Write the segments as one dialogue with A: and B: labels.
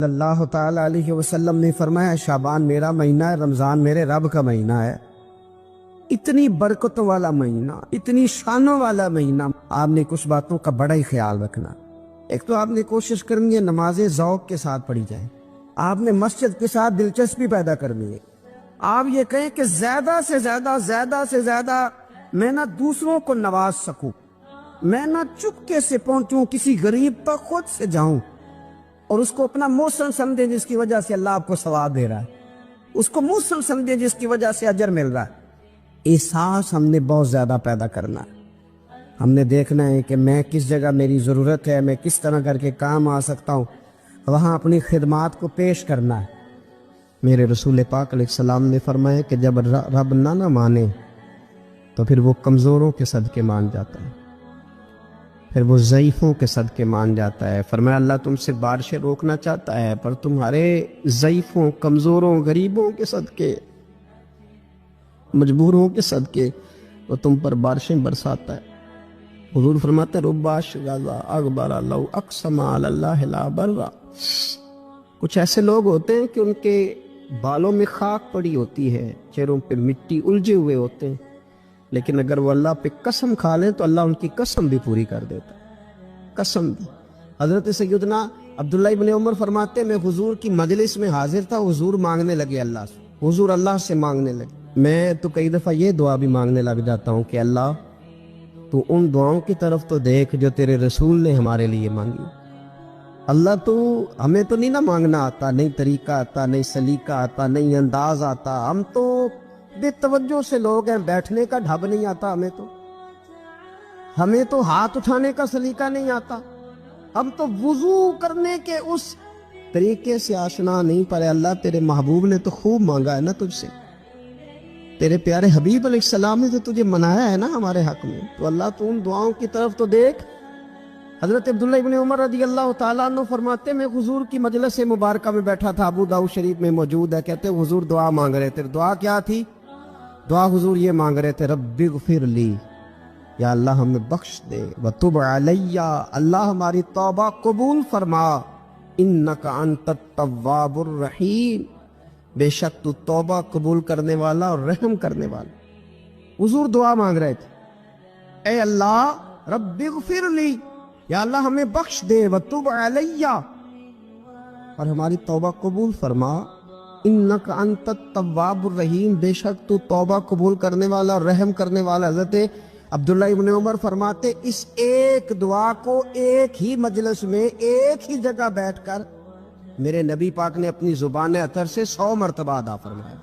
A: اللہ تعالیٰ علیہ وسلم نے فرمایا شعبان میرا مہینہ ہے، رمضان میرے رب کا مہینہ ہے۔ اتنی برکتوں والا مہینہ، اتنی شانوں والا مہینہ، آپ نے کچھ باتوں کا بڑا ہی خیال رکھنا۔ ایک تو آپ نے کوشش کرنی ہے نمازیں ذوق کے ساتھ پڑھی جائیں، آپ نے مسجد کے ساتھ دلچسپی پیدا کرنی ہے۔ آپ یہ کہیں کہ زیادہ سے زیادہ میں نہ دوسروں کو نواز سکوں، میں نہ چپکے سے پہنچوں کسی غریب تک، خود سے جاؤں اور اس کو اپنا محسن سمجھے جس کی وجہ سے اللہ آپ کو ثواب دے رہا ہے، اس کو محسن سمجھے جس کی وجہ سے اجر مل رہا ہے۔ احساس ہم نے بہت زیادہ پیدا کرنا ہے۔ ہم نے دیکھنا ہے کہ میں کس جگہ میری ضرورت ہے، میں کس طرح کر کے کام آ سکتا ہوں، وہاں اپنی خدمات کو پیش کرنا ہے۔ میرے رسول پاک علیہ السلام نے فرمایا کہ جب رب نہ مانے تو پھر وہ کمزوروں کے صدقے مان جاتا ہے، پھر وہ ضعیفوں کے صدقے مان جاتا ہے۔ فرمایا اللہ تم سے بارشیں روکنا چاہتا ہے، پر تمہارے ضعیفوں، کمزوروں، غریبوں کے صدقے، مجبوروں کے صدقے وہ تم پر بارشیں برساتا ہے۔ حضور فرماتے ہیں رب اشغاذا اغبر لو اقسم علی اللہ لا برا۔ کچھ ایسے لوگ ہوتے ہیں کہ ان کے بالوں میں خاک پڑی ہوتی ہے، چہروں پہ مٹی الجھے ہوئے ہوتے ہیں، لیکن اگر وہ اللہ پہ قسم کھا لیں تو اللہ ان کی قسم بھی پوری کر دیتا ہے، قسم بھی۔ حضرت سیدنا عبداللہ ابن عمر فرماتے ہیں میں حضور کی مجلس میں حاضر تھا، حضور مانگنے لگے اللہ سے، حضور اللہ سے مانگنے لگے۔ میں تو کئی دفعہ یہ دعا بھی مانگنے لگ جاتا ہوں کہ اللہ تو ان دعاؤں کی طرف تو دیکھ جو تیرے رسول نے ہمارے لیے مانگی۔ اللہ تو ہمیں تو نہیں نہ مانگنا آتا، نہیں طریقہ آتا، نہیں سلیقہ آتا، نہیں انداز آتا، ہم تو بے توجہ سے لوگ ہیں، بیٹھنے کا ڈھب نہیں آتا ہمیں تو ہاتھ اٹھانے کا سلیقہ نہیں آتا، ہم تو وضو کرنے کے اس طریقے سے آشنا نہیں۔ پر اللہ تیرے محبوب نے تو خوب مانگا ہے نا تجھ سے، تیرے پیارے حبیب علیہ السلام نے تو تجھے منایا ہے نا ہمارے حق میں، تو اللہ تو ان دعاؤں کی طرف تو دیکھ۔ حضرت عبداللہ ابن عمر رضی اللہ تعالیٰ عنہ فرماتے میں حضور کی مجلس مبارکہ میں بیٹھا تھا، ابو داؤد شریف میں موجود ہے، کہتے حضور دعا مانگ رہے تھے۔ دعا کیا تھی؟ دعا حضور یہ مانگ رہے تھے رب اغفر لی، یا اللہ ہمیں بخش دے، وتب علی، اللہ ہماری توبہ قبول فرما، انک انت التواب الرحیم، بے شک تو توبہ قبول کرنے والا اور رحم کرنے والا۔ حضور دعا مانگ رہے تھے اے اللہ رب اغفر لی، یا اللہ ہمیں بخش دے، وتب علی، اور ہماری توبہ قبول فرما، انک انت التواب الرحیم، بے شک تو توبہ قبول کرنے والا اور رحم کرنے والا۔ حضرت عبداللہ ابن عمر فرماتے اس ایک دعا کو ایک ہی مجلس میں ایک ہی جگہ بیٹھ کر میرے نبی پاک نے اپنی زبان اطہر سے 100 مرتبہ ادا فرمایا۔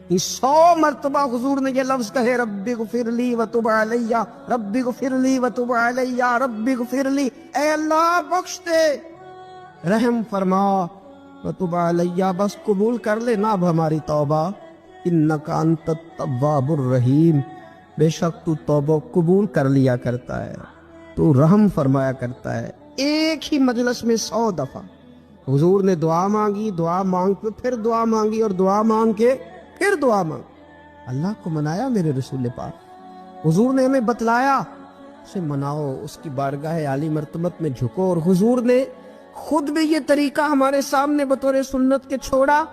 A: 100 مرتبہ حضور نے یہ لفظ کہے رب اغفر لی وتب علی، رب اغفر لی وتب علی، رب اغفر لی، اے اللہ بخش دے، رحم فرما، وتب علی، بس قبول کر لے نا اب ہماری توبہ، انک انت التواب الرحیم، بے شک تو توبہ قبول کر لیا کرتا ہے، تو رحم فرمایا کرتا ہے۔ ایک ہی مجلس میں 100 دفعہ حضور نے دعا مانگی، دعا مانگ کے پھر دعا مانگی، اور دعا مانگ کے پھر دعا مانگ، اللہ کو منایا میرے رسول پاک۔ حضور نے ہمیں بتلایا اسے مناؤ، اس کی بارگاہ عالی مرتبت میں جھکو، اور حضور نے خود بھی یہ طریقہ ہمارے سامنے بطور سنت کے چھوڑا،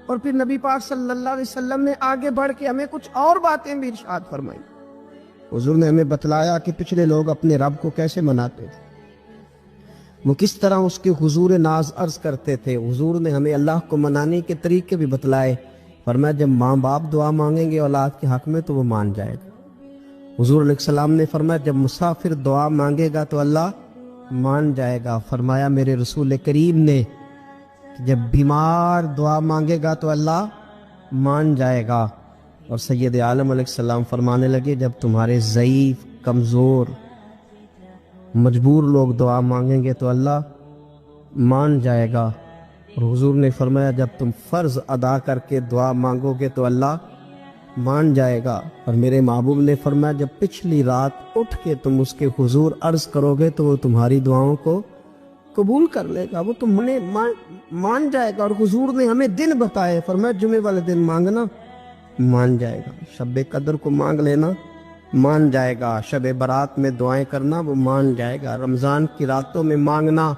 A: اور پھر نبی پاک صلی اللہ علیہ وسلم نے آگے بڑھ کے ہمیں کچھ اور باتیں بھی ارشاد فرمائی۔ حضور نے ہمیں بتلایا کہ پچھلے لوگ اپنے رب کو کیسے مناتے تھے، وہ کس طرح اس کے حضور ناز عرض کرتے تھے۔ حضور نے ہمیں اللہ کو منانے کے طریقے بھی بتلائے، فرمایا جب ماں باپ دعا مانگیں گے اولاد کے حق میں تو وہ مان جائے گا۔ حضور علیہ السلام نے فرمایا جب مسافر دعا مانگے گا تو اللہ مان جائے گا۔ فرمایا میرے رسول کریم نے جب بیمار دعا مانگے گا تو اللہ مان جائے گا۔ اور سید عالم علیہ السلام فرمانے لگے جب تمہارے ضعیف، کمزور، مجبور لوگ دعا مانگیں گے تو اللہ مان جائے گا۔ اور حضور نے فرمایا جب تم فرض ادا کر کے دعا مانگو گے تو اللہ مان جائے گا۔ اور میرے محبوب نے فرمایا جب پچھلی رات اٹھ کے تم اس کے حضور عرض کرو گے تو وہ تمہاری دعاؤں کو قبول کر لے گا، وہ تمہیں مان جائے گا۔ اور حضور نے ہمیں دن بتائے، فرمایا جمعے والے دن مانگنا مان جائے گا، شب قدر کو مانگ لینا مان جائے گا، شب برات میں دعائیں کرنا وہ مان جائے گا، رمضان کی راتوں میں مانگنا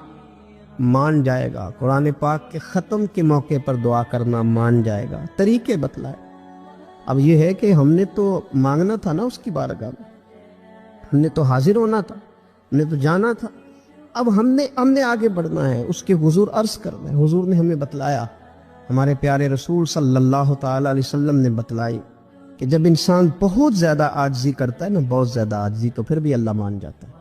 A: مان جائے گا، قرآن پاک کے ختم کے موقع پر دعا کرنا مان جائے گا، طریقے بتلائے۔ اب یہ ہے کہ ہم نے تو مانگنا تھا نا اس کی بارگاہ میں، ہم نے تو حاضر ہونا تھا، ہم نے تو جانا تھا۔ اب ہم نے آگے بڑھنا ہے، اس کے حضور عرض کرنا ہے۔ حضور نے ہمیں بتلایا، ہمارے پیارے رسول صلی اللہ تعالی علیہ وسلم نے بتلائی کہ جب انسان بہت زیادہ عاجزی کرتا ہے نا، بہت زیادہ عاجزی، تو پھر بھی اللہ مان جاتا ہے۔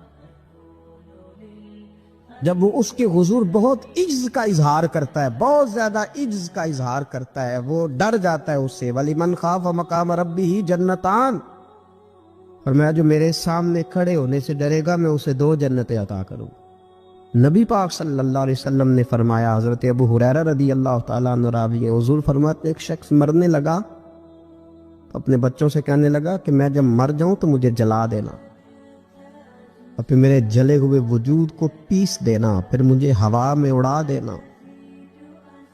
A: جب وہ اس کے حضور بہت عجز کا اظہار کرتا ہے، بہت زیادہ عجز کا اظہار کرتا ہے، وہ ڈر جاتا ہے اس سے۔ وَلِمَنْ خَافَ مَقَامَ رَبِّهِ جَنَّتَانِ، فرمایا جو میرے سامنے کھڑے ہونے سے ڈرے گا میں اسے 2 جنتیں عطا کروں۔ نبی پاک صلی اللہ علیہ وسلم نے فرمایا، حضرت ابو ہریرہ رضی اللہ تعالیٰ عنہ راوی ہیں، حضور فرماتے ایک شخص مرنے لگا، اپنے بچوں سے کہنے لگا کہ میں جب مر جاؤں تو مجھے جلا دینا، اور پھر میرے جلے ہوئے وجود کو پیس دینا، پھر مجھے ہوا میں اڑا دینا۔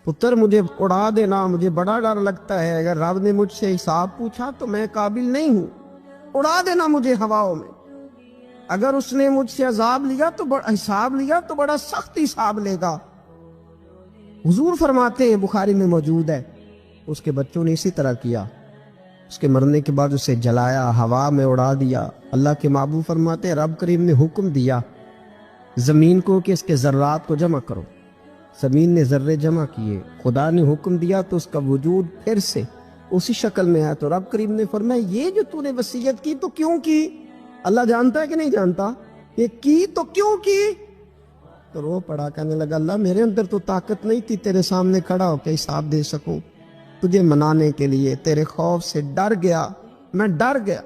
A: پتر مجھے اڑا دینا، مجھے بڑا ڈر لگتا ہے، اگر رب نے مجھ سے حساب پوچھا تو میں قابل نہیں ہوں، اڑا دینا مجھے ہواؤں میں۔ اگر اس نے مجھ سے عذاب لیا تو حساب لیا تو بڑا سخت حساب لے گا۔ حضور فرماتے ہیں، بخاری میں موجود ہے، اس کے بچوں نے اسی طرح کیا، اس کے مرنے کے بعد اسے جلایا، ہوا میں اڑا دیا۔ اللہ کے محبوب فرماتے ہیں رب کریم نے حکم دیا زمین کو کہ اس کے ذرات کو جمع کرو، زمین نے ذرے جمع کیے، خدا نے حکم دیا تو اس کا وجود پھر سے اسی شکل میں ہے۔ تو رب کریم نے فرمایا یہ جو تو نے وصیت کی تو کیوں کی؟ اللہ جانتا ہے کہ نہیں جانتا؟ یہ کی تو کیوں کی؟ تو رو پڑا، کہنے لگا اللہ میرے اندر تو طاقت نہیں تھی تیرے سامنے کھڑا ہو کے حساب دے سکوں، تجھے منانے کے لیے تیرے خوف سے ڈر گیا، میں ڈر گیا۔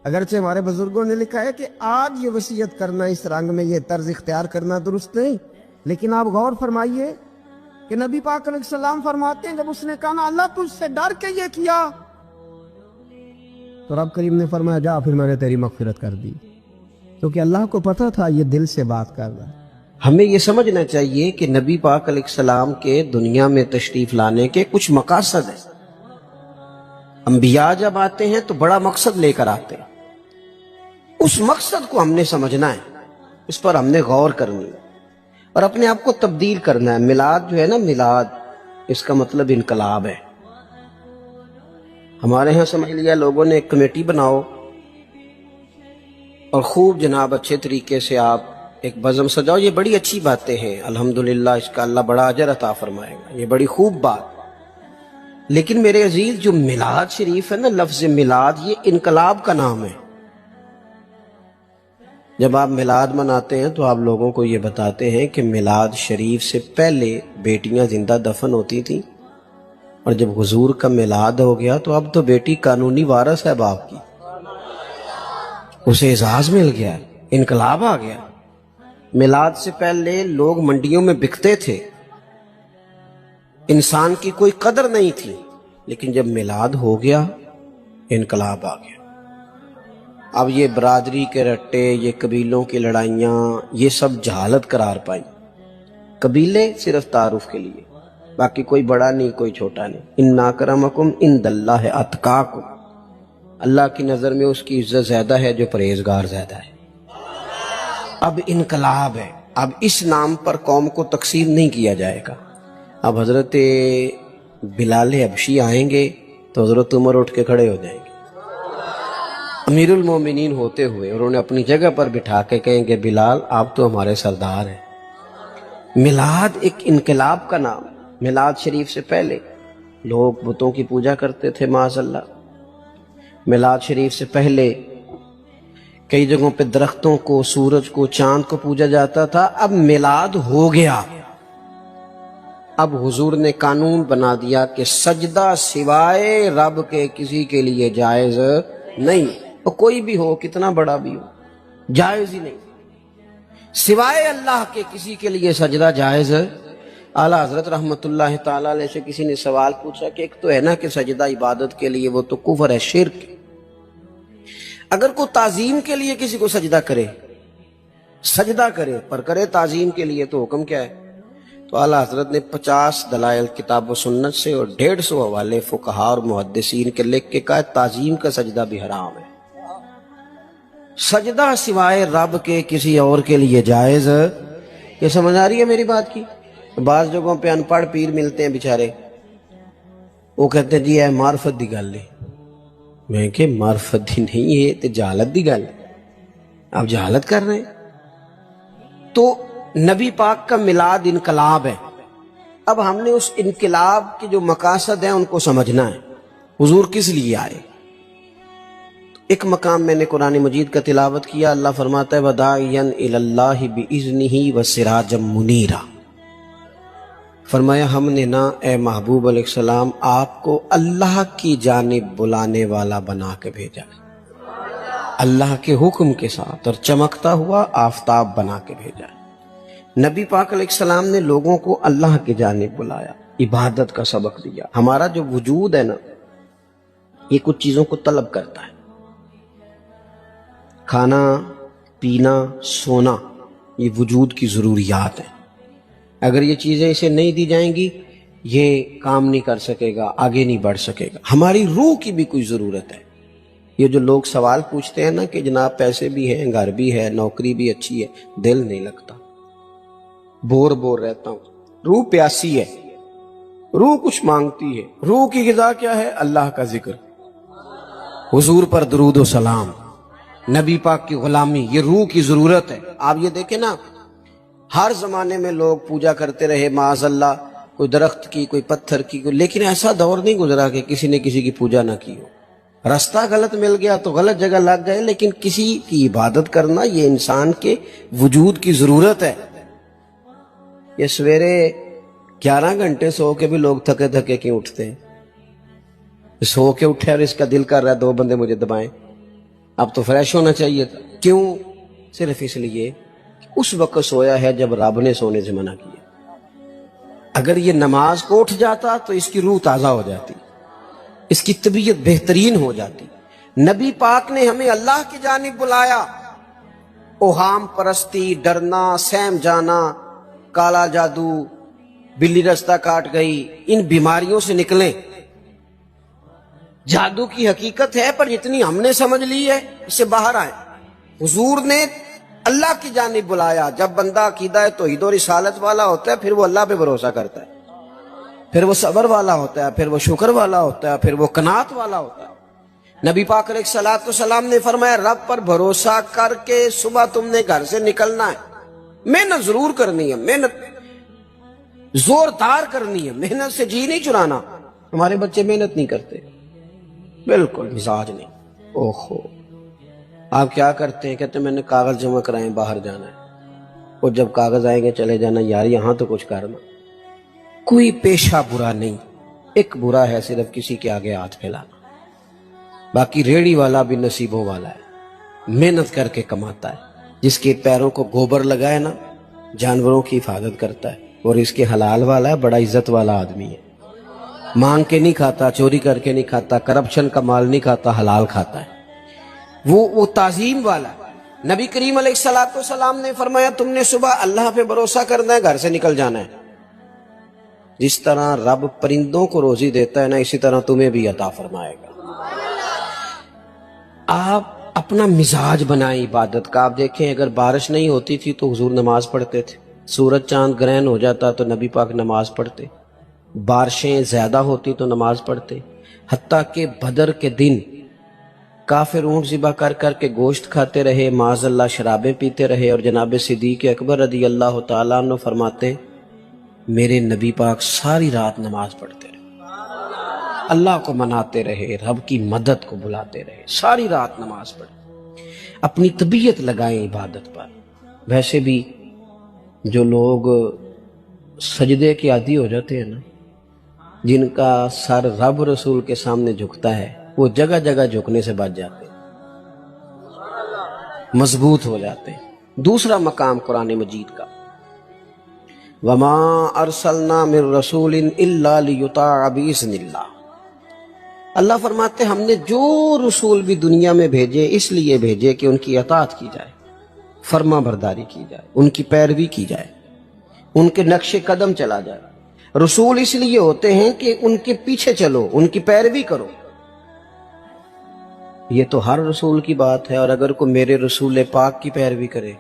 A: اگرچہ ہمارے بزرگوں نے لکھا ہے کہ آج یہ وصیت کرنا، اس رنگ میں یہ طرز اختیار کرنا درست نہیں، لیکن آپ غور فرمائیے کہ نبی پاک علیہ السلام فرماتے ہیں جب اس نے کہا نا اللہ تجھ سے ڈر کے یہ کیا، تو رب کریم نے فرمایا جا پھر میں نے تیری مغفرت کر دی، کیونکہ اللہ کو پتا تھا یہ دل سے بات کر رہا ہے۔
B: ہمیں یہ سمجھنا چاہیے کہ نبی پاک علیہ السلام کے دنیا میں تشریف لانے کے کچھ مقاصد ہیں۔ انبیاء جب آتے ہیں تو بڑا مقصد لے کر آتے ہیں، اس مقصد کو ہم نے سمجھنا ہے، اس پر ہم نے غور کرنی ہے اور اپنے آپ کو تبدیل کرنا ہے۔ میلاد جو ہے نا، میلاد اس کا مطلب انقلاب ہے۔ ہمارے ہاں سمجھ لیا لوگوں نے ایک کمیٹی بناؤ اور خوب جناب اچھے طریقے سے آپ ایک بزم سجاؤ، یہ بڑی اچھی باتیں ہیں، الحمدللہ اس کا اللہ بڑا اجر عطا فرمائے گا، یہ بڑی خوب بات۔ لیکن میرے عزیز جو میلاد شریف ہے نا، لفظ میلاد یہ انقلاب کا نام ہے۔ جب آپ میلاد مناتے ہیں تو آپ لوگوں کو یہ بتاتے ہیں کہ میلاد شریف سے پہلے بیٹیاں زندہ دفن ہوتی تھیں، اور جب حضور کا میلاد ہو گیا تو اب تو بیٹی قانونی وارث ہے باپ کی، اسے اعزاز مل گیا، انقلاب آ گیا۔ میلاد سے پہلے لوگ منڈیوں میں بکتے تھے، انسان کی کوئی قدر نہیں تھی، لیکن جب میلاد ہو گیا انقلاب آ گیا۔ اب یہ برادری کے رٹے، یہ قبیلوں کی لڑائیاں، یہ سب جہالت قرار پائیں۔ قبیلے صرف تعارف کے لیے، باقی کوئی بڑا نہیں کوئی چھوٹا نہیں۔ ان اکرمکم عند اللہ اتقاکم، اللہ کی نظر میں اس کی عزت زیادہ ہے جو پرہیزگار زیادہ ہے۔ اب انقلاب ہے، اب اس نام پر قوم کو تقسیم نہیں کیا جائے گا۔ اب حضرت بلال حبشی آئیں گے تو حضرت عمر اٹھ کے کھڑے ہو جائیں گے، امیر المومنین ہوتے ہوئے، اور انہیں اپنی جگہ پر بٹھا کے کہیں گے بلال آپ تو ہمارے سردار ہیں۔ میلاد ایک انقلاب کا نام۔ میلاد شریف سے پہلے لوگ بتوں کی پوجا کرتے تھے معاذ اللہ۔ میلاد شریف سے پہلے کئی جگہوں پہ درختوں کو، سورج کو، چاند کو پوجا جاتا تھا۔ اب میلاد ہو گیا، اب حضور نے قانون بنا دیا کہ سجدہ سوائے رب کے کسی کے لیے جائز نہیں، اور کوئی بھی ہو، کتنا بڑا بھی ہو، جائز ہی نہیں، سوائے اللہ کے کسی کے لیے سجدہ جائز۔ اعلیٰ حضرت رحمت اللہ تعالیٰ علیہ سے کسی نے سوال پوچھا کہ ایک تو ہے نا کہ سجدہ عبادت کے لیے، وہ تو کفر ہے، شرک۔ اگر کوئی تعظیم کے لیے کسی کو سجدہ کرے، سجدہ کرے پر کرے تعظیم کے لیے، تو حکم کیا ہے؟ تو اعلیٰ حضرت نے 50 دلائل کتاب و سنت سے اور 150 حوالے فقہاء اور محدثین کے لکھ کے کہا تعظیم کا سجدہ بھی حرام ہے۔ سجدہ سوائے رب کے کسی اور کے لیے جائز، یہ سمجھ آ رہی ہے میری بات کی؟ بعض جگہوں پہ ان پڑھ پیر ملتے ہیں بیچارے، وہ کہتے ہیں جی اے معرفت دی گل ہے۔ میں کہ معرفت دی نہیں، یہ تے جہالت دی گل ہے، آپ جہالت کر رہے ہیں۔ تو نبی پاک کا میلاد انقلاب ہے۔ اب ہم نے اس انقلاب کے جو مقاصد ہیں ان کو سمجھنا ہے، حضور کس لیے آئے۔ ایک مقام میں نے قرآن مجید کا تلاوت کیا، اللہ فرماتا ہے وَدَاعِيًا إِلَى اللَّهِ بِإِذْنِهِ وَسِرَاجًا مُنِيرًا، فرمایا ہم نے نا اے محبوب علیہ السلام آپ کو اللہ کی جانب بلانے والا بنا کے بھیجا، اللہ کے حکم کے ساتھ، اور چمکتا ہوا آفتاب بنا کے بھیجا۔ نبی پاک علیہ السلام نے لوگوں کو اللہ کی جانب بلایا، عبادت کا سبق دیا۔ ہمارا جو وجود ہے نا، یہ کچھ چیزوں کو طلب کرتا ہے، کھانا پینا سونا، یہ وجود کی ضروریات ہیں۔ اگر یہ چیزیں اسے نہیں دی جائیں گی یہ کام نہیں کر سکے گا، آگے نہیں بڑھ سکے گا۔ ہماری روح کی بھی کوئی ضرورت ہے۔ یہ جو لوگ سوال پوچھتے ہیں نا کہ جناب پیسے بھی ہیں، گھر بھی ہے، نوکری بھی اچھی ہے، دل نہیں لگتا، بور رہتا ہوں۔ روح پیاسی ہے، روح کچھ مانگتی ہے۔ روح کی غذا کیا ہے؟ اللہ کا ذکر، حضور پر درود و سلام، نبی پاک کی غلامی، یہ روح کی ضرورت ہے۔ آپ یہ دیکھیں نا، ہر زمانے میں لوگ پوجا کرتے رہے، معاذ اللہ، کوئی درخت کی، کوئی پتھر کی، لیکن ایسا دور نہیں گزرا کہ کسی نے کسی کی پوجا نہ کی ہو۔ رستہ غلط مل گیا تو غلط جگہ لگ گئے، لیکن کسی کی عبادت کرنا یہ انسان کے وجود کی ضرورت ہے۔ یہ سویرے 11 گھنٹے سو کے بھی لوگ تھکے تھکے کیوں اٹھتے ہیں؟ سو کے اٹھے اور اس کا دل کر رہا ہے 2 بندے مجھے دبائیں، اب تو فریش ہونا چاہیے تھا۔ کیوں؟ صرف اس لیے اس وقت سویا ہے جب رب نے سونے سے منع کیا۔ اگر یہ نماز کو اٹھ جاتا تو اس کی روح تازہ ہو جاتی، اس کی طبیعت بہترین ہو جاتی۔ نبی پاک نے ہمیں اللہ کی جانب بلایا۔ اوہام پرستی، ڈرنا، سہم جانا، کالا جادو، بلی رستہ کاٹ گئی، ان بیماریوں سے نکلیں۔ جادو کی حقیقت ہے پر جتنی ہم نے سمجھ لی ہے اس سے باہر آئے۔ حضور نے اللہ کی جانب بلایا۔ جب بندہ عقیدہ توحید و رسالت والا ہوتا ہے پھر وہ اللہ پہ بھروسہ کرتا ہے، پھر وہ صبر والا ہوتا ہے، پھر وہ شکر والا ہوتا ہے، پھر وہ قناعت والا ہوتا ہے۔ نبی پاک علیہ الصلوۃ والسلام نے فرمایا رب پر بھروسہ کر کے صبح تم نے گھر سے نکلنا ہے، محنت ضرور کرنی ہے، محنت زوردار کرنی ہے، محنت سے جی نہیں چرانا۔ ہمارے بچے محنت نہیں کرتے، بالکل مزاج نہیں۔ اوہو، آپ کیا کرتے ہیں؟ کہتے ہیں میں نے کاغذ جمع کرائیں، باہر جانا ہے، اور جب کاغذ آئیں گے چلے جانا، یار یہاں تو کچھ کرنا۔ کوئی پیشہ برا نہیں، ایک برا ہے صرف کسی کے آگے ہاتھ پھیلانا۔ باقی ریڑی والا بھی نصیبوں والا ہے، محنت کر کے کماتا ہے۔ جس کے پیروں کو گوبر لگائے نا، جانوروں کی حفاظت کرتا ہے، اور اس کے حلال والا ہے، بڑا عزت والا آدمی ہے، مانگ کے نہیں کھاتا، چوری کر کے نہیں کھاتا، کرپشن کا مال نہیں کھاتا، حلال کھاتا ہے، وہ تعظیم والا ہے۔ نبی کریم علیہ الصلوۃ والسلام نے فرمایا تم نے صبح اللہ پہ بھروسہ کرنا ہے، گھر سے نکل جانا ہے۔ جس طرح رب پرندوں کو روزی دیتا ہے نا، اسی طرح تمہیں بھی عطا فرمائے گا۔ آپ اپنا مزاج بنائیں عبادت کا۔ آپ دیکھیں اگر بارش نہیں ہوتی تھی تو حضور نماز پڑھتے تھے، سورج چاند گرہن ہو جاتا تو نبی پاک نماز پڑھتے، بارشیں زیادہ ہوتی تو نماز پڑھتے، حتیٰ کہ بدر کے دن کافر اونٹ ذبح کر کر کے گوشت کھاتے رہے، معاذ اللہ شرابیں پیتے رہے، اور جناب صدیق اکبر رضی اللہ تعالیٰ عنہ فرماتے میرے نبی پاک ساری رات نماز پڑھتے رہے، اللہ کو مناتے رہے، رب کی مدد کو بلاتے رہے، ساری رات نماز پڑھے۔ اپنی طبیعت لگائیں عبادت پر۔ ویسے بھی جو لوگ سجدے کے عادی ہو جاتے ہیں نا، جن کا سر رب رسول کے سامنے جھکتا ہے، وہ جگہ جگہ جھکنے سے بچ جاتے ہیں، مضبوط ہو جاتے ہیں۔ دوسرا مقام قرآن مجید کا، وَمَا أَرْسَلْنَا مِن رَسُولٍ إِلَّا لِيُطَاعَ بِإِذْنِ اللَّهِ۔ اللہ فرماتے ہم نے جو رسول بھی دنیا میں بھیجے اس لیے بھیجے کہ ان کی اطاعت کی جائے، فرما برداری کی جائے، ان کی پیروی کی جائے، ان کے نقش قدم چلا جائے۔ رسول اس لیے ہوتے ہیں کہ ان کے پیچھے چلو، ان کی پیروی کرو۔ یہ تو ہر رسول کی بات ہے، اور اگر کوئی میرے رسول پاک کی پیروی کرے